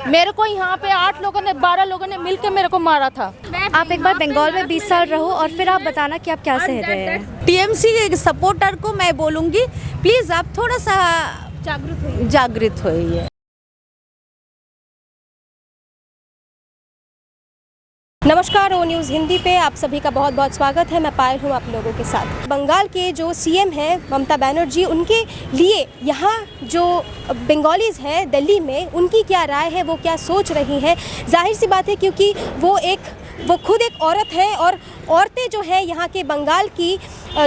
मेरे को यहाँ पे 8 लोगों ने 12 लोगों ने मिलकर मेरे को मारा था। आप एक बार बंगाल में 20 साल रहो और फिर आप बताना कि आप क्या सह रहे हैं। टीएमसी के सपोर्टर को मैं बोलूँगी प्लीज़ आप थोड़ा सा जागृत होइए। नमस्कार, ओ न्यूज़ हिंदी पे आप सभी का बहुत बहुत स्वागत है। मैं पायल हूँ आप लोगों के साथ। बंगाल के जो सीएम हैं ममता बनर्जी, उनके लिए यहाँ जो बंगालीज़ हैं दिल्ली में, उनकी क्या राय है, वो क्या सोच रही हैं। जाहिर सी बात है क्योंकि वो खुद एक औरत है और औरतें जो हैं यहाँ के बंगाल की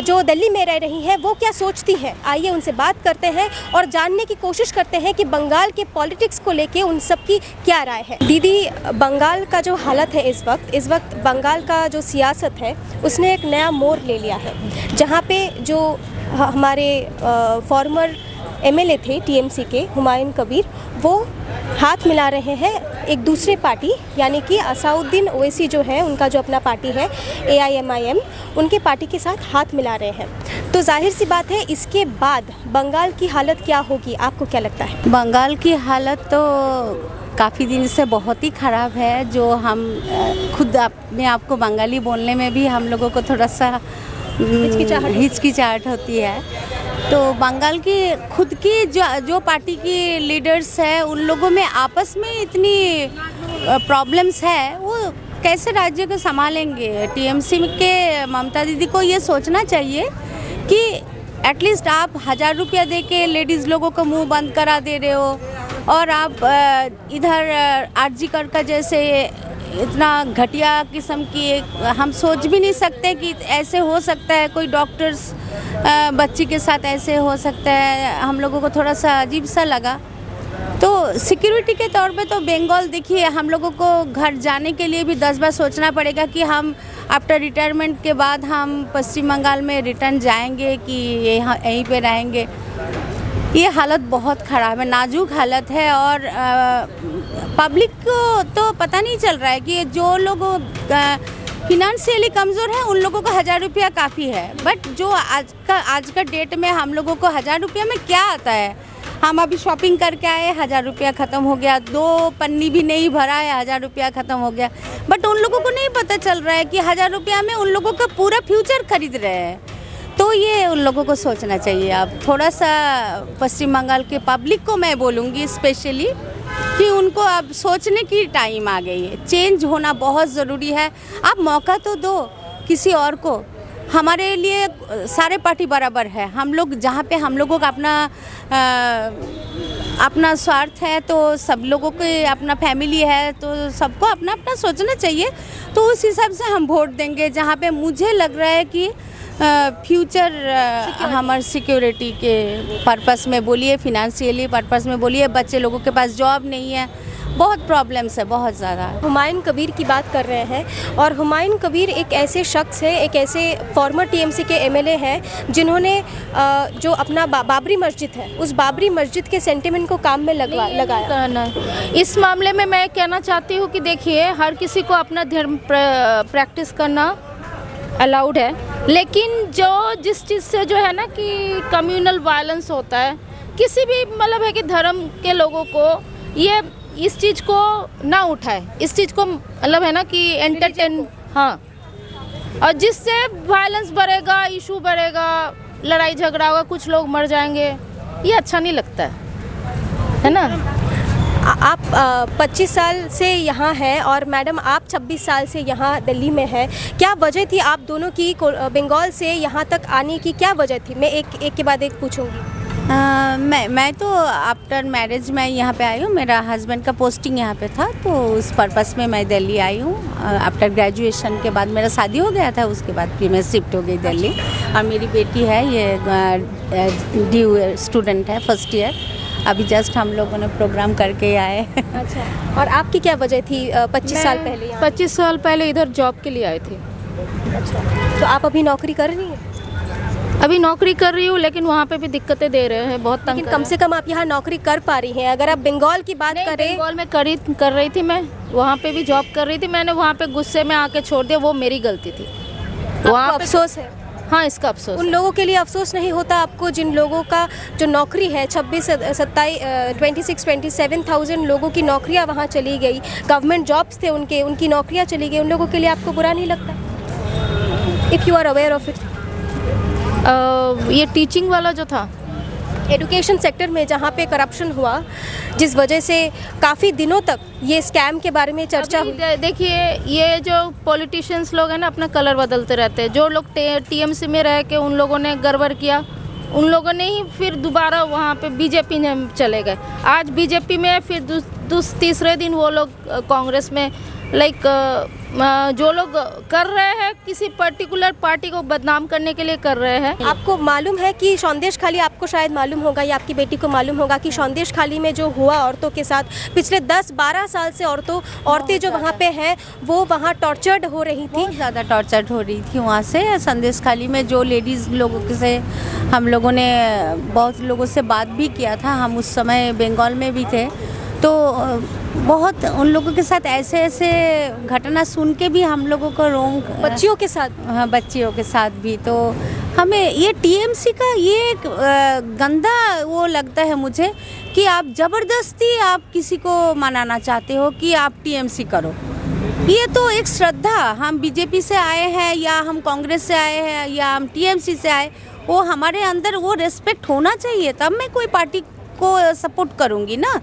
जो दिल्ली में रह रही हैं वो क्या सोचती हैं। आइए उनसे बात करते हैं और जानने की कोशिश करते हैं कि बंगाल के पॉलिटिक्स को लेके उन सब की क्या राय है। दीदी, बंगाल का जो हालत है इस वक्त बंगाल का जो सियासत है उसने एक नया मोड़ ले लिया है, जहाँ पे जो हमारे फॉर्मर एमएलए थे टीएमसी के हुमायूं कबीर, वो हाथ मिला रहे हैं एक दूसरे पार्टी यानी कि असाउद्दीन ओवैसी जो है, उनका जो अपना पार्टी है AIMIM, उनके पार्टी के साथ हाथ मिला रहे हैं। तो जाहिर सी बात है इसके बाद बंगाल की हालत क्या होगी, आपको क्या लगता है? बंगाल की हालत तो काफ़ी दिन से बहुत ही ख़राब है। जो हम खुद अपने आप को बंगाली बोलने में भी हम लोगों को थोड़ा सा हिचकिचाहट होती है। तो बंगाल की खुद की जो पार्टी की लीडर्स है, उन लोगों में आपस में इतनी प्रॉब्लम्स है, वो कैसे राज्य को संभालेंगे। टीएमसी के ममता दीदी को ये सोचना चाहिए कि एटलीस्ट आप 1000 रुपया दे के लेडीज़ लोगों को मुंह बंद करा दे रहे हो, और आप इधर आरजी कर का जैसे इतना घटिया किस्म की हम सोच भी नहीं सकते कि ऐसे हो सकता है। कोई डॉक्टर्स बच्ची के साथ ऐसे हो सकता है, हम लोगों को थोड़ा सा अजीब सा लगा। तो सिक्योरिटी के तौर पे तो बंगाल देखिए, हम लोगों को घर जाने के लिए भी 10 बार सोचना पड़ेगा कि हम आफ्टर रिटायरमेंट के बाद हम पश्चिम बंगाल में रिटर्न जाएंगे कि यहीं पे रहेंगे। ये हालत बहुत ख़राब है, नाजुक हालत है। और पब्लिक को तो पता नहीं चल रहा है कि जो लोग फिनेंशियली कमज़ोर हैं उन लोगों को 1000 रुपया काफ़ी है। बट जो आज का डेट में हम लोगों को 1000 रुपया में क्या आता है। हम अभी शॉपिंग करके आए, 1000 रुपया ख़त्म हो गया, 2 पन्नी भी नहीं भरा है, 1000 रुपया ख़त्म हो गया। बट उन लोगों को नहीं पता चल रहा है कि 1000 रुपया में उन लोगों का पूरा फ्यूचर खरीद रहे हैं। तो ये उन लोगों को सोचना चाहिए। अब थोड़ा सा पश्चिम बंगाल के पब्लिक को मैं बोलूँगी स्पेशली कि उनको अब सोचने की टाइम आ गई है। चेंज होना बहुत ज़रूरी है। आप मौका तो दो किसी और को। हमारे लिए सारे पार्टी बराबर है। हम लोग जहाँ पे हम लोगों का अपना स्वार्थ है, तो सब लोगों के अपना फैमिली है, तो सबको अपना अपना सोचना चाहिए। तो उस हिसाब से हम वोट देंगे जहाँ पे मुझे लग रहा है कि फ्यूचर हमारे सिक्योरिटी के पर्पस में बोलिए, फिनेंशियली पर्पस में बोलिए, बच्चे लोगों के पास जॉब नहीं है, बहुत प्रॉब्लम्स है, बहुत ज़्यादा। हुमायूं कबीर की बात कर रहे हैं, और हुमायूं कबीर एक ऐसे शख्स है, एक ऐसे फॉर्मर टीएमसी के एमएलए हैं जिन्होंने जो अपना बाबरी मस्जिद है, उस बाबरी मस्जिद के सेंटिमेंट को काम में लगाया। इस मामले में मैं कहना चाहती हूँ कि देखिए, हर किसी को अपना धर्म प्रैक्टिस करना अलाउड है, लेकिन जिस चीज़ से जो है ना कि कम्युनल वायलेंस होता है, किसी भी मतलब है कि धर्म के लोगों को ये इस चीज़ को ना उठाए, इस चीज़ को मतलब है ना कि एंटरटेन, हाँ, और जिससे वायलेंस बढ़ेगा, इशू बढ़ेगा, लड़ाई झगड़ा होगा, कुछ लोग मर जाएंगे, ये अच्छा नहीं लगता है ना। आप 25 साल से यहाँ हैं और मैडम आप 26 साल से यहाँ दिल्ली में हैं। क्या वजह थी आप दोनों की बंगाल से यहाँ तक आने की, क्या वजह थी? मैं एक के बाद एक पूछूंगी। मैं तो आफ्टर मैरिज मैं यहाँ पे आई हूँ। मेरा हस्बैंड का पोस्टिंग यहाँ पे था, तो उस पर्पस में मैं दिल्ली आई हूँ। आफ्टर ग्रेजुएशन के बाद मेरा शादी हो गया था, उसके बाद फिर मैं शिफ्ट हो गई दिल्ली। और मेरी बेटी है, ये ड्यू स्टूडेंट है, फर्स्ट ईयर। अभी जस्ट हम लोगों ने प्रोग्राम करके आए। अच्छा, और आपकी क्या वजह थी 25 साल पहले? 25 साल पहले इधर जॉब के लिए आए थे। अच्छा, तो आप अभी नौकरी कर रही हैं? अभी नौकरी कर रही हूँ, लेकिन वहाँ पे भी दिक्कतें दे रहे हैं, बहुत तंग। लेकिन कम से कम आप यहाँ नौकरी कर पा रही हैं। अगर आप बंगाल की बात करें, बंगाल में कर रही थी, मैं वहाँ पे भी जॉब कर रही थी। मैंने वहाँ पे गुस्से में आके छोड़ दिया, वो मेरी गलती थी। वहाँ अफसोस है? हाँ, इसका अफसोस उन है। लोगों के लिए अफसोस नहीं होता आपको जिन लोगों का जो नौकरी है 26-27,000 लोगों की नौकरियां वहाँ चली गई, गवर्नमेंट जॉब्स थे उनकी नौकरियां चली गई, उन लोगों के लिए आपको बुरा नहीं लगता? If you are aware of it. ये टीचिंग वाला जो था, एजुकेशन सेक्टर में जहाँ पे करप्शन हुआ, जिस वजह से काफ़ी दिनों तक ये स्कैम के बारे में चर्चा हुई। देखिए ये जो पॉलिटिशियंस लोग हैं ना, अपना कलर बदलते रहते हैं। जो लोग टीएमसी में रह के उन लोगों ने गड़बड़ किया, उन लोगों ने ही फिर दोबारा वहाँ पे बीजेपी में चले गए। आज बीजेपी में, फिर तीसरे दिन वो लोग कांग्रेस में। जो लोग कर रहे हैं किसी पर्टिकुलर पार्टी को बदनाम करने के लिए कर रहे हैं। आपको मालूम है कि सौंदेश खाली, आपको शायद मालूम होगा या आपकी बेटी को मालूम होगा कि सौंदेश खाली में जो हुआ औरतों के साथ, पिछले 10-12 साल से औरतें जो वहाँ पे हैं वो वहाँ टॉर्चर्ड हो रही थी। बहुत ज़्यादा टॉर्चर्ड हो रही थी वहाँ से। संदेश खाली में जो लेडीज़ लोगों से हम लोगों ने बहुत लोगों से बात भी किया था, हम उस समय बंगाल में भी थे, तो बहुत उन लोगों के साथ ऐसे घटना सुन के भी हम लोगों को रोंग, बच्चियों के साथ, हाँ बच्चियों के साथ भी। तो हमें ये टीएमसी का ये एक गंदा वो लगता है मुझे कि आप ज़बरदस्ती आप किसी को मनाना चाहते हो कि आप टीएमसी करो। ये तो एक श्रद्धा, हम बीजेपी से आए हैं या हम कांग्रेस से आए हैं या हम टीएमसी से आए, वो हमारे अंदर वो रिस्पेक्ट होना चाहिए, तब मैं कोई पार्टी को सपोर्ट करूँगी ना।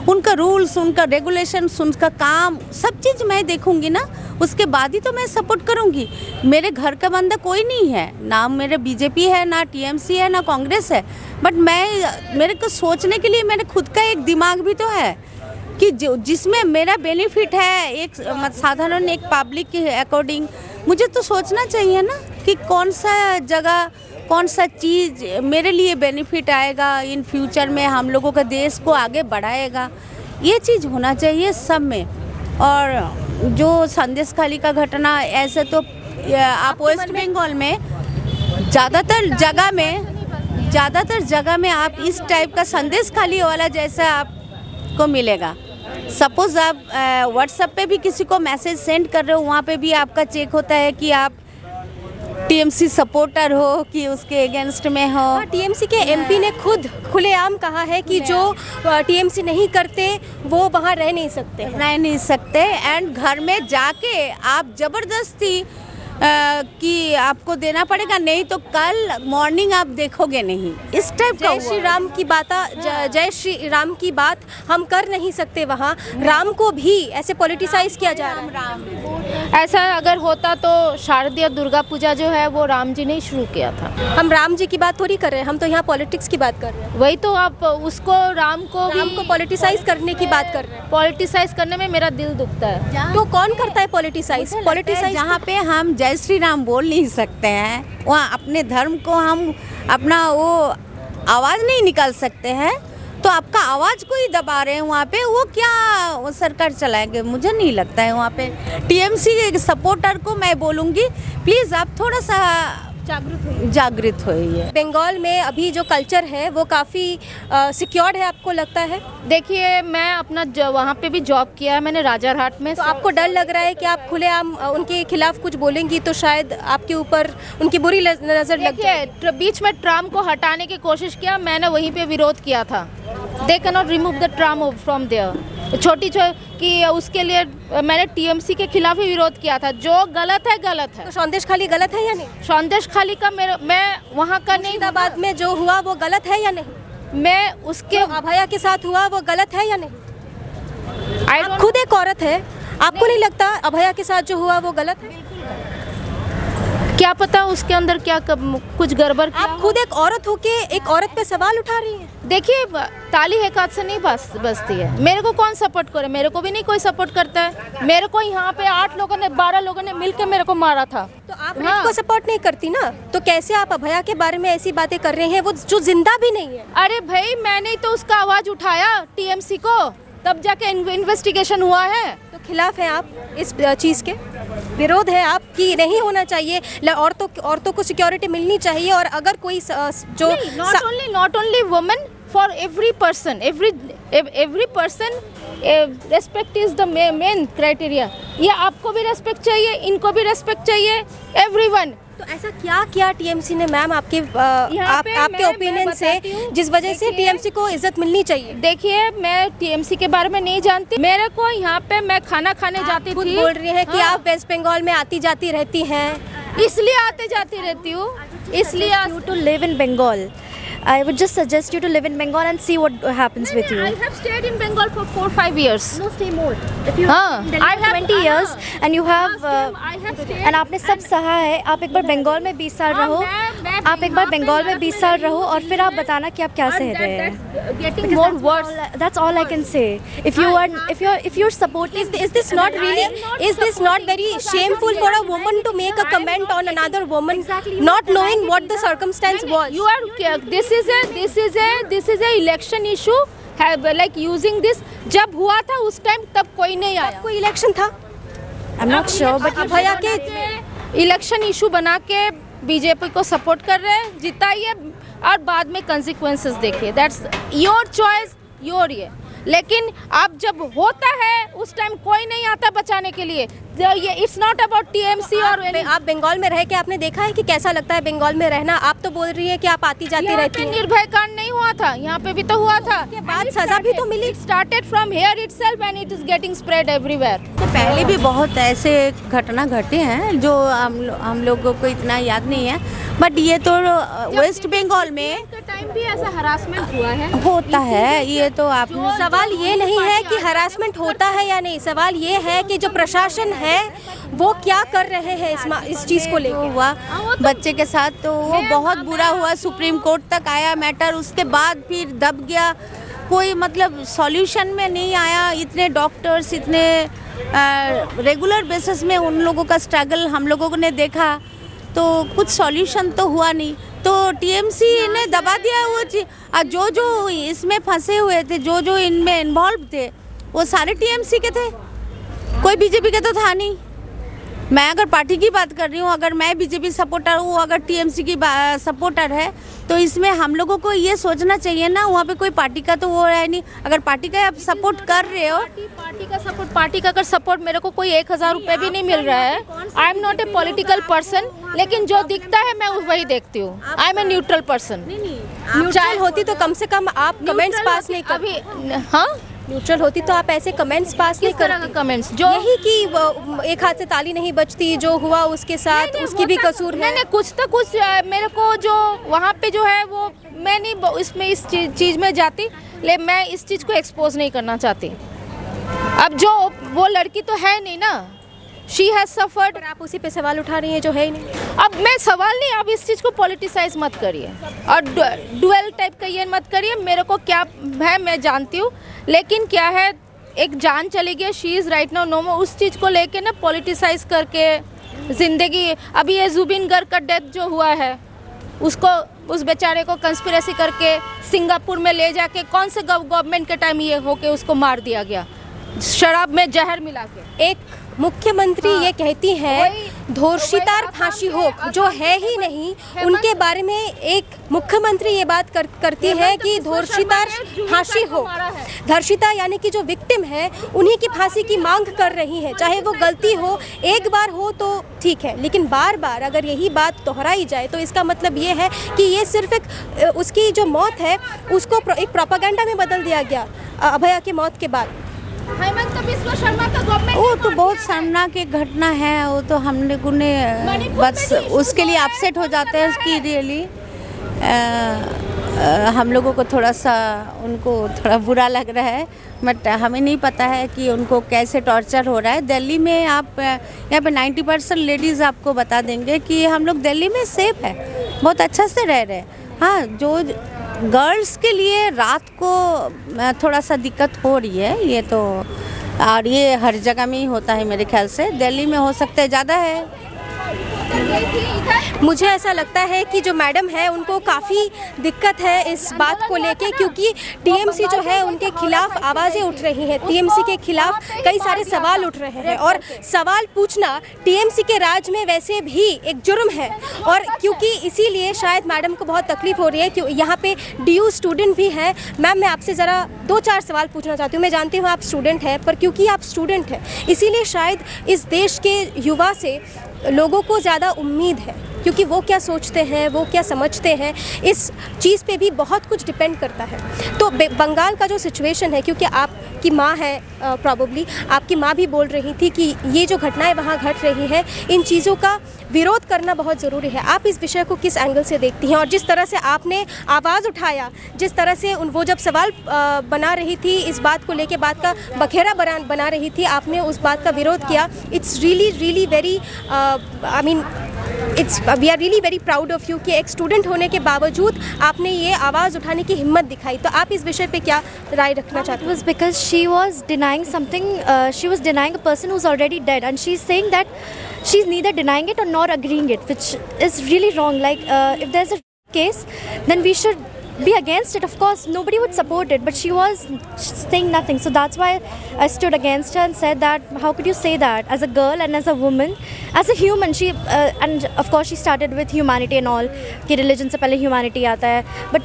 उनका रूल्स, उनका रेगुलेशंस, उनका काम, सब चीज़ मैं देखूंगी ना, उसके बाद ही तो मैं सपोर्ट करूंगी। मेरे घर का बंदा कोई नहीं है, ना मेरे बीजेपी है, ना टीएमसी है, ना कांग्रेस है, बट मेरे को सोचने के लिए मेरे खुद का एक दिमाग भी तो है कि जिसमें मेरा बेनिफिट है, एक साधारण एक पब्लिक के अकॉर्डिंग मुझे तो सोचना चाहिए ना कि कौन सा जगह, कौन सा चीज़ मेरे लिए बेनिफिट आएगा, इन फ्यूचर में हम लोगों का देश को आगे बढ़ाएगा, ये चीज़ होना चाहिए सब में। और जो संदेश खाली का घटना, ऐसे तो आप वेस्ट बंगाल में ज़्यादातर जगह में आप इस टाइप का संदेश खाली वाला जैसा आपको मिलेगा। सपोज़ आप व्हाट्सएप पे भी किसी को मैसेज सेंड कर रहे हो, वहाँ पे भी आपका चेक होता है कि आप टीएमसी सपोर्टर हो कि उसके अगेंस्ट में हो। टीएमसी के एमपी ने खुद खुलेआम कहा है कि जो टीएमसी नहीं करते वो वहाँ रह नहीं सकते एंड घर में जाके आप ज़बरदस्ती कि आपको देना पड़ेगा, नहीं तो कल मॉर्निंग आप देखोगे नहीं, इस टाइप का। जय श्री राम की बात हम कर नहीं सकते वहाँ। राम को भी ऐसे पॉलिटिसाइज किया जा रहा है। ऐसा अगर होता तो शारदीय दुर्गा पूजा जो है वो राम जी ने ही शुरू किया था। हम राम जी की बात थोड़ी कर रहे हैं, हम तो यहाँ पॉलिटिक्स की बात कर रहे हैं। वही तो, आप उसको राम को पॉलिटिसाइज करने की बात कर रहे हैं। पॉलिटिसाइज करने में मेरा दिल दुखता है। तो कौन करता है पॉलिटिसाइज? जहाँ पे हम जय श्री राम बोल नहीं सकते हैं, वहाँ अपने धर्म को हम अपना वो आवाज़ नहीं निकाल सकते हैं, तो आपका आवाज़ को ही दबा रहे हैं वहाँ पे, वो क्या वो सरकार चलाएंगे? मुझे नहीं लगता है। वहाँ पे टीएमसी सपोर्टर को मैं बोलूँगी, प्लीज़ आप थोड़ा सा जागृत होइए। बंगाल में अभी जो कल्चर है वो काफ़ी सिक्योर्ड है, आपको लगता है? देखिए, मैं अपना वहाँ पे भी जॉब किया है मैंने, राजारहाट में। तो आपको डर लग रहा है कि आप खुलेआम उनके खिलाफ कुछ बोलेंगी तो शायद आपके ऊपर उनकी बुरी नज़र लग जाए? बीच में ट्राम को हटाने की कोशिश किया, मैंने वहीं पे विरोध किया था। They can not remove the tram from there. कि उसके लिए मैंने टीएमसी के खिलाफ ही विरोध किया था। जो गलत है गलत है। तो सौंदेश खाली गलत है या नहीं? सौंदेश खाली का मैं वहाँ का नहीं। मुर्शिदाबाद में जो हुआ वो गलत है या नहीं? मैं उसके अभया के साथ हुआ वो गलत है या नहीं? आप खुद एक औरत है, आपको नहीं लगता अभया के साथ जो हुआ वो गलत है? क्या पता उसके अंदर क्या कुछ गड़बड़ किया। आप खुद एक औरत होके एक औरत पे सवाल उठा रही हैं। देखिए, ताली एक हाथ से नहीं बजती है। मेरे को कौन सपोर्ट करे? मेरे को भी नहीं कोई सपोर्ट करता है। मेरे को यहाँ पे 12 लोगों ने मिलकर मेरे को मारा था। तो आप रेप को सपोर्ट नहीं करती ना, तो कैसे आप अभया के बारे में ऐसी बातें कर रहे हैं, वो जो जिंदा भी नहीं है? अरे भाई, मैंने तो उसका आवाज उठाया टीएमसी को, तब जाके इन्वेस्टिगेशन हुआ है। तो खिलाफ हैं आप इस चीज़ के? विरोध है आपकी? नहीं होना चाहिए, औरतों को सिक्योरिटी मिलनी चाहिए। और अगर कोई जो not only women, for every person, every person, respect is the main criteria. ये आपको भी रेस्पेक्ट चाहिए, इनको भी रेस्पेक्ट चाहिए, एवरीवन। तो ऐसा क्या किया टीएमसी ने मैम आपके आपके ओपिनियन से जिस वजह से टीएमसी को इज्जत मिलनी चाहिए? देखिए, मैं टीएमसी के बारे में नहीं जानती। मेरे को यहाँ पे मैं खाना खाने जाती खुद थी। बोल रही हैं कि आप वेस्ट बंगाल में आती जाती रहती हैं, इसलिए आते जाती रहती हूँ, इसलिए You to live in Bengal. I would just suggest you to live in Bengal and see what happens with you. I have stayed in Bengal for 4-5 years. No, stay more. If you हाँ, have I have 20 years and you have I have stayed. and आपने सब सहा है, आप एक बार बंगाल में 20 साल रहो, आप एक बार बंगाल में 20 साल रहो और फिर आप बताना कि आप क्या सह रहे हैं. Getting more worse. That's all I can say. If you're supporting, is this not really, is this not very shameful for a woman to make a comment on another woman, not knowing what the circumstance was? You are. This is a election issue. Have like using this. जब हुआ था उस time तब कोई नहीं आया. कोई election था? I'm not sure, but भैया के इलेक्शन इशू बना के बीजेपी को सपोर्ट कर रहे हैं, जिताइए और बाद में कंसिक्वेंसेस देखिए. दैट्स योर चॉइस, योर ये. लेकिन अब जब होता है उस टाइम कोई नहीं आता बचाने के लिए. ये इट्स नॉट अबाउट टीएमसी और आप बंगाल में रह के आपने देखा है कि कैसा लगता है बंगाल में रहना? आप तो बोल रही है कि आप आती जाती रहती हैं. निर्भय कांड नहीं हुआ था, यहाँ पे भी तो हुआ था. के बाद सजा भी तो मिली. Started from here itself and it is getting spread everywhere. पहले भी बहुत ऐसे घटना घटे हैं जो हम लोगों को इतना याद नहीं है, बट ये तो वेस्ट बंगाल में टाइम भी ऐसा हरासमेंट हुआ है. होता है. ये तो आपने सवाल ये नहीं है कि हरासमेंट होता है या नहीं, सवाल ये है कि जो प्रशासन है वो क्या कर रहे हैं इस चीज को लेकर. हुआ बच्चे के साथ तो वो बहुत बुरा हुआ. सुप्रीम कोर्ट तक आया मैटर, उसके बाद फिर दब गया. कोई मतलब सॉल्यूशन में नहीं आया. इतने डॉक्टर्स, इतने रेगुलर बेसिस में उन लोगों का स्ट्रगल हम लोगों ने देखा, तो कुछ सॉल्यूशन तो हुआ नहीं. तो टीएमसी ने दबा दिया वो चीज. जो इसमें फंसे हुए थे, जो इनमें इन्वॉल्व थे, वो सारे टीएमसी के थे, कोई बीजेपी के तो था नहीं. मैं अगर पार्टी की बात कर रही हूँ, अगर मैं बीजेपी सपोर्टर हूँ, अगर टीएमसी की सपोर्टर है, तो इसमें हम लोगों को ये सोचना चाहिए ना, वहाँ पे कोई पार्टी का तो वो है नहीं. अगर पार्टी का आप सपोर्ट कर रहे हो, पार्टी का अगर सपोर्ट मेरे को कोई 1000 रुपये भी नहीं मिल रहा है. I am not a political person, लेकिन जो दिखता है मैं वही देखती हूँ. I am a neutral person. Neutral होती तो कम से कम आप कमेंट्स पास नहीं कर. अभी हाँ, न्यूट्रल होती तो आप ऐसे कमेंट्स पास नहीं करती. कमेंट्स जो यही कि एक हाथ से ताली नहीं बजती, जो हुआ उसके साथ उसकी भी कसूर है. नहीं, कुछ तो कुछ मेरे को जो वहाँ पे जो है वो मैं नहीं इसमें इस चीज़ में जाती, लेकिन मैं इस चीज़ को एक्सपोज नहीं करना चाहती. अब जो वो लड़की तो है नहीं ना, शी हैज़ सफर्ड. आप उसी पे सवाल उठा रही हैं जो है ही नहीं. अब मैं सवाल नहीं, अब इस चीज़ को पॉलिटिसाइज मत करिए और डुअल टाइप का ये मत करिए. मेरे को क्या है मैं जानती हूँ, लेकिन क्या है एक जान चली गई. She is right now no more. उस चीज़ को लेके ना पॉलिटिसाइज करके ज़िंदगी. अभी ये जुबिन गर्ग का डेथ जो हुआ है, उसको उस बेचारे को कंस्पिरेसी करके सिंगापुर में ले जाके कौन से गवर्नमेंट के टाइम ये होके उसको मार दिया गया, शराब में जहर मिला के. एक मुख्यमंत्री ये कहती हैं धोर्षितार फांसी हो, जो है ही नहीं. उनके बारे में एक मुख्यमंत्री ये बात करती है कि धोर्षितार फांसी हो. धर्षिता यानी कि जो विक्टिम है उन्हीं की फांसी की मांग कर रही है. चाहे वो गलती हो, एक बार हो तो ठीक है, लेकिन बार बार अगर यही बात दोहराई जाए तो इसका मतलब ये है कि ये सिर्फ एक उसकी जो मौत है उसको एक प्रोपेगेंडा में बदल दिया गया अभया की मौत के बाद. हेमंत बिस्वा शर्मा का गवर्नमेंट वो तो बहुत शर्मनाक एक घटना है. वो तो हम लोगों ने बस उसके लिए अपसेट हो जाते हैं उसकी. रियली हम लोगों को थोड़ा सा उनको थोड़ा बुरा लग रहा है, बट हमें नहीं पता है कि उनको कैसे टॉर्चर हो रहा है. दिल्ली में आप यहाँ पे 90% लेडीज़ आपको बता देंगे कि हम लोग दिल्ली में सेफ है, बहुत अच्छा से रह रहे हैं. हाँ, जो गर्ल्स के लिए रात को थोड़ा सा दिक्कत हो रही है, ये तो, और ये हर जगह में ही होता है मेरे ख्याल से. दिल्ली में हो सकता है ज़्यादा है. मुझे ऐसा लगता है कि जो मैडम है उनको काफ़ी दिक्कत है इस बात को लेके, क्योंकि टीएमसी जो है उनके खिलाफ आवाज़ें उठ रही हैं. टीएमसी के खिलाफ कई सारे सवाल उठ रहे हैं और सवाल पूछना टीएमसी के राज में वैसे भी एक जुर्म है. और क्योंकि इसीलिए शायद मैडम को बहुत तकलीफ हो रही है कि यहाँ पे DU स्टूडेंट भी हैं. मैम, मैं आपसे ज़रा 2-4 सवाल पूछना चाहती हूँ. मैं जानती हूँ आप स्टूडेंट हैं, पर क्योंकि आप स्टूडेंट हैं इसीलिए शायद इस देश के युवा से लोगों को ज़्यादा उम्मीद है. क्योंकि वो क्या सोचते हैं, वो क्या समझते हैं, इस चीज़ पे भी बहुत कुछ डिपेंड करता है। तो बंगाल का जो सिचुएशन है, क्योंकि आपकी माँ है, प्रॉबली आपकी माँ भी बोल रही थी कि ये जो घटनाएं वहाँ घट रही हैं, इन चीज़ों का विरोध करना बहुत ज़रूरी है। आप इस विषय को किस एंगल से देखती हैं? और जिस तरह से आपने आवाज़ उठाया, जिस तरह से वो जब सवाल बना रही थी इस बात को लेके, बात का बखेड़ा बना रही थी, आपने उस बात का विरोध किया। It's really very I mean we are really very proud of you कि एक स्टूडेंट होने के बावजूद आपने ये आवाज़ उठाने की हिम्मत दिखाई। तो आप इस विषय पे क्या राय रखना चाहते It was because she was denying something, she was denying a person who's already dead, and she's saying that she's neither denying it or not agreeing it, which is really wrong. Like if there's a case, then we should be against it. Of course, nobody would support it, but she was saying nothing. So that's why I stood against her and said that how could you say that as a girl and as a woman, as a human? She and of course she started with humanity and all, कि religion से पहले humanity आता है, but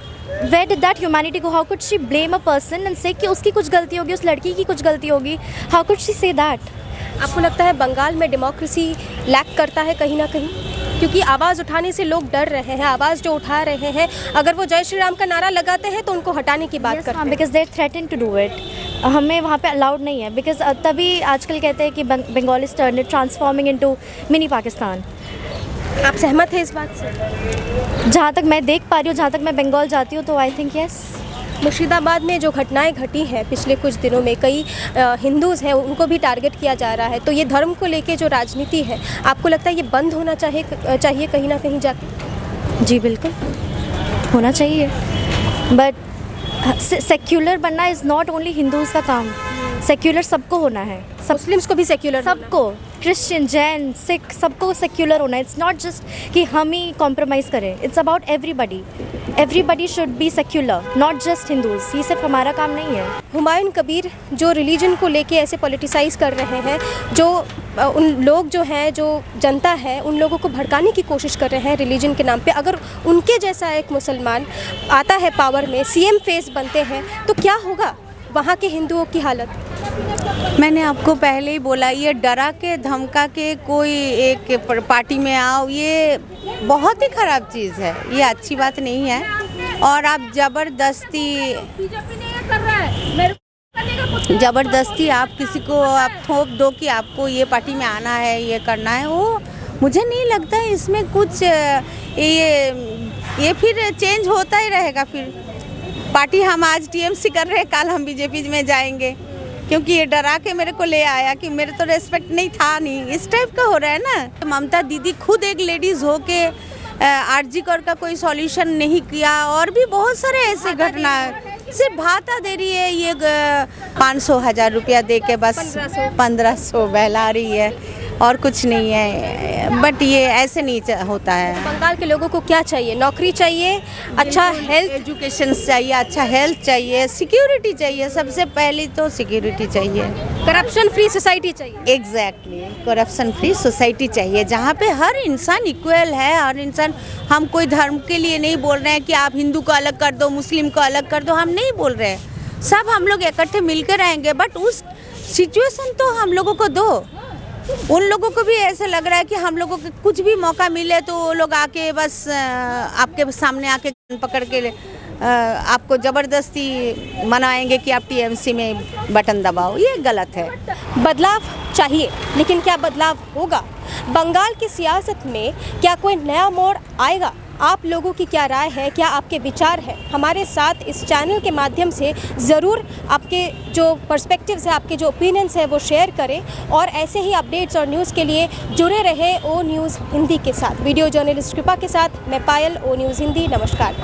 where did that humanity go? How could she blame a person and say कि उसकी कुछ गलती होगी, उस लड़की की कुछ गलती होगी? How could she say that? आपको लगता है बंगाल में डेमोक्रेसी लैक करता है कहीं ना कहीं? क्योंकि आवाज़ उठाने से लोग डर रहे हैं, आवाज़ जो उठा रहे हैं, अगर वो जय श्री राम का नारा लगाते हैं तो उनको हटाने की बात करते हैं। Because they're threaten to do it. हमें वहाँ पे अलाउड नहीं है, बिकॉज तभी आजकल कहते हैं कि Bengal is turn transforming into mini Pakistan. आप सहमत हैं इस बात से? जहाँ तक मैं देख पा रही हूँ, जहाँ तक मैं बंगाल जाती हूँ, तो आई थिंक यस। मुर्शिदाबाद में जो घटनाएं घटी हैं पिछले कुछ दिनों में, कई हिंदूज़ हैं उनको भी टारगेट किया जा रहा है, तो ये धर्म को लेके जो राजनीति है, आपको लगता है ये बंद होना चाहिए कहीं ना कहीं जाके? जी बिल्कुल होना चाहिए, बट सेक्युलर बनना इज़ नॉट ओनली हिंदूज़ का काम। सेक्युलर सबको होना है, सब मुस्लिम्स को भी सेक्युलर, सबको, क्रिश्चियन, जैन, सिख, सबको सेक्युलर होना है। इट्स नॉट जस्ट कि हम ही कॉम्प्रोमाइज़ करें, it's about everybody should be secular, not just Hindus. ये सिर्फ हमारा काम नहीं है। हुमायूं कबीर जो रिलीजन को लेके ऐसे पॉलिटिसाइज़ कर रहे हैं, जो उन लोग जो हैं, जो जनता है, उन लोगों को भड़काने की कोशिश कर रहे हैं रिलीजन के नाम पे, अगर उनके जैसा एक मुसलमान आता है पावर में, सीएम फेस बनते हैं, तो क्या होगा वहाँ के हिंदुओं की हालत? मैंने आपको पहले ही बोला, ये डरा के धमका के कोई एक पार्टी में आओ, ये बहुत ही ख़राब चीज़ है, ये अच्छी बात नहीं है। और आप ज़बरदस्ती आप किसी को आप थोप दो कि आपको ये पार्टी में आना है, ये करना है, वो मुझे नहीं लगता है इसमें कुछ ये फिर चेंज होता ही रहेगा। फिर पार्टी हम आज टीएमसी कर रहे हैं, कल हम बीजेपी में जाएंगे, क्योंकि ये डरा के मेरे को ले आया कि मेरे तो रेस्पेक्ट नहीं था, नहीं इस टाइप का हो रहा है ना। ममता दीदी खुद एक लेडीज़ हो के आरजी कर का कोई सॉल्यूशन नहीं किया, और भी बहुत सारे ऐसे घटना, सिर्फ भाता दे रही है, ये 500,000 रुपया दे के बस 1500 बहला रही है, और कुछ नहीं है। बट ये ऐसे नहीं होता है। बंगाल के लोगों को क्या चाहिए? नौकरी चाहिए, अच्छा हेल्थ, एजुकेशन चाहिए, अच्छा हेल्थ चाहिए, सिक्योरिटी चाहिए, सबसे पहले तो सिक्योरिटी चाहिए, करप्शन फ्री सोसाइटी चाहिए। एग्जैक्टली, करप्शन फ्री सोसाइटी चाहिए, जहाँ पे हर इंसान इक्वल है, हर इंसान। हम कोई धर्म के लिए नहीं बोल रहे हैं कि आप हिंदू को अलग कर दो, मुस्लिम को अलग कर दो, हम नहीं बोल रहे हैं। सब हम लोग इकट्ठे मिलकर रहेंगे, बट उस सिचुएशन तो हम लोगों को दो। उन लोगों को भी ऐसा लग रहा है कि हम लोगों को कुछ भी मौका मिले तो वो लोग आके बस आपके सामने आके पकड़ के आपको ज़बरदस्ती मनाएंगे कि आप टीएमसी में बटन दबाओ। ये गलत है। बदलाव चाहिए, लेकिन क्या बदलाव होगा? बंगाल की सियासत में क्या कोई नया मोड़ आएगा? आप लोगों की क्या राय है, क्या आपके विचार है? हमारे साथ इस चैनल के माध्यम से ज़रूर आपके जो पर्सपेक्टिव्स है, आपके जो ओपिनियंस है, वो शेयर करें, और ऐसे ही अपडेट्स और न्यूज़ के लिए जुड़े रहे ओ न्यूज़ हिंदी के साथ। वीडियो जर्नलिस्ट कृपा के साथ मैं पायल, ओ न्यूज़ हिंदी। नमस्कार।